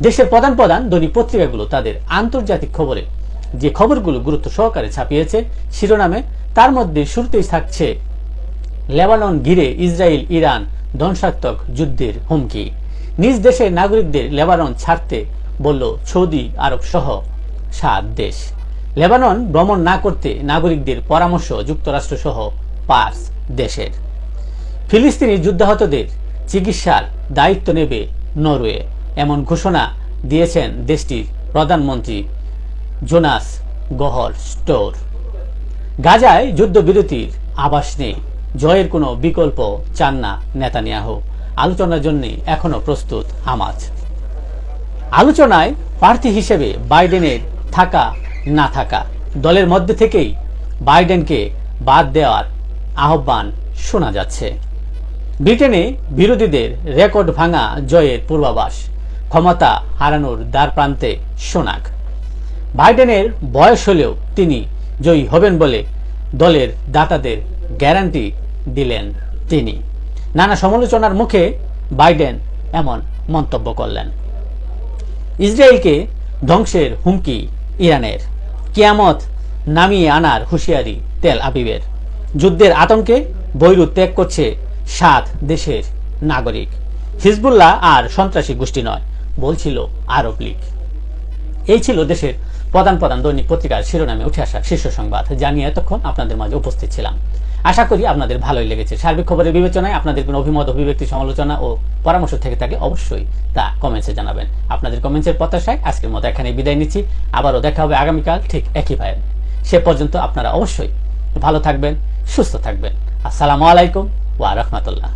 দেশের প্রধান প্রধান দৈনিক পত্রিকাগুলো তাদের আন্তর্জাতিক খবরে যে খবরগুলো গুরুত্ব সহকারে ছাপিয়েছে শিরোনামে, তার মধ্যে শুরুতেই থাকছে লেবানন ঘিরে ইসরায়েল ইরান ধ্বংসাত্মক যুদ্ধের হুমকি। নিজ দেশের নাগরিকদের লেবানন ছাড়তে বলল সৌদি আরব সহ 7 দেশ। লেবানন ভ্রমণ না করতে নাগরিকদের পরামর্শ যুক্তরাষ্ট্র সহ 5 দেশের। ফিলিস্তিনি যুদ্ধাহতদের চিকিৎসার দায়িত্ব নেবে নরওয়ে, এমন ঘোষণা দিয়েছেন দেশটির প্রধানমন্ত্রী জোনাস গহর স্টোর। গাজায় যুদ্ধবিরতির আভাস নেই, জয়ের কোনো বিকল্প চান না নেতানিয়াহু, আলোচনার জন্য এখনো প্রস্তুত হামাস। আলোচনায় প্রার্থী হিসেবে বাইডেনের থাকা না থাকা, দলের মধ্যে থেকেই বাইডেনকে বাদ দেওয়ার আহ্বান শোনা যাচ্ছে। ব্রিটেনে বিরোধীদের রেকর্ড ভাঙা জয়ের পূর্বাভাস, ক্ষমতা হারানোর দ্বার প্রান্তে শোনাক। বাইডেনের বয়স হলেও তিনি জয়ী হবেন বলে দলের দাতাদের গ্যারান্টি দিলেন তিনি। নানা সমালোচনার মুখে বাইডেন এমন মন্তব্য করলেন। ইসরায়েলকে ধ্বংসের হুমকি ইরানের, কিয়ামত নামিয়ে আনার হুঁশিয়ারি তেল আবিবের। যুদ্ধের আতঙ্কে বৈরুত ত্যাগ করছে 7 দেশের নাগরিক। হিজবুল্লাহ আর সন্ত্রাসী গোষ্ঠী নয় বলছিল আরব লীগ। এই ছিল দেশের প্রধান প্রধান দৈনিক পত্রিকার শিরোনামে উঠে আসা শীর্ষ সংবাদ, যা নিয়ে এতক্ষণ আপনাদের মাঝে উপস্থিত ছিলাম। আশা করি আপনাদের ভালোই লেগেছে। সার্বিক খবরের বিবেচনায় আপনাদের কোনো অভিমত, অভিব্যক্তি, সমালোচনা ও পরামর্শ থেকে থাকে অবশ্যই তা কমেন্টসে জানাবেন। আপনাদের কমেন্টসের প্রত্যাশায় আজকের মতো এখানে বিদায় নিচ্ছি। আবারও দেখা হবে আগামীকাল ঠিক একই ভাবে। সে পর্যন্ত আপনারা অবশ্যই ভালো থাকবেন, সুস্থ থাকবেন। আসসালামু আলাইকুম ওয়া রাহমাতুল্লাহ।